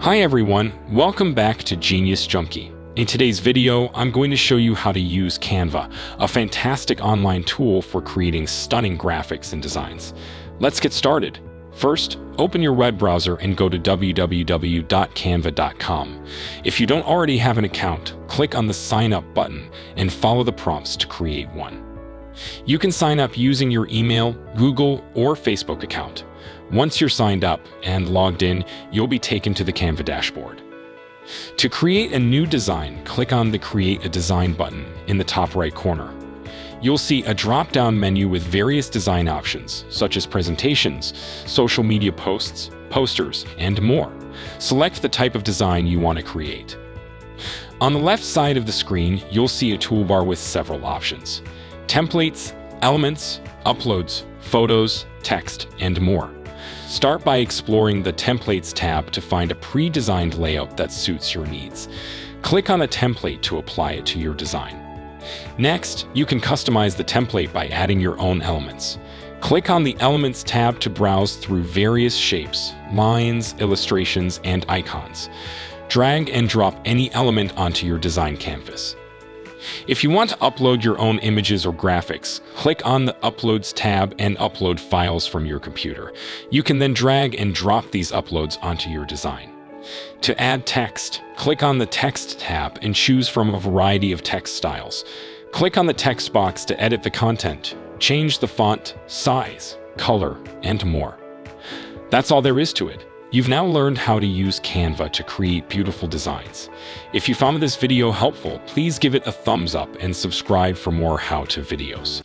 Hi everyone, welcome back to Genius Junkie. In today's video, I'm going to show you how to use Canva, a fantastic online tool for creating stunning graphics and designs. Let's get started. First, open your web browser and go to www.canva.com. If you don't already have an account, click on the Sign Up button and follow the prompts to create one. You can sign up using your email, Google, or Facebook account. Once you're signed up and logged in, you'll be taken to the Canva dashboard. To create a new design, click on the Create a Design button in the top right corner. You'll see a drop-down menu with various design options, such as presentations, social media posts, posters, and more. Select the type of design you want to create. On the left side of the screen, you'll see a toolbar with several options: templates, elements, uploads, photos, text, and more. Start by exploring the Templates tab to find a pre-designed layout that suits your needs. Click on a template to apply it to your design. Next, you can customize the template by adding your own elements. Click on the Elements tab to browse through various shapes, lines, illustrations, and icons. Drag and drop any element onto your design canvas. If you want to upload your own images or graphics, click on the Uploads tab and upload files from your computer. You can then drag and drop these uploads onto your design. To add text, click on the Text tab and choose from a variety of text styles. Click on the text box to edit the content, change the font, size, color, and more. That's all there is to it. You've now learned how to use Canva to create beautiful designs. If you found this video helpful, please give it a thumbs up and subscribe for more how-to videos.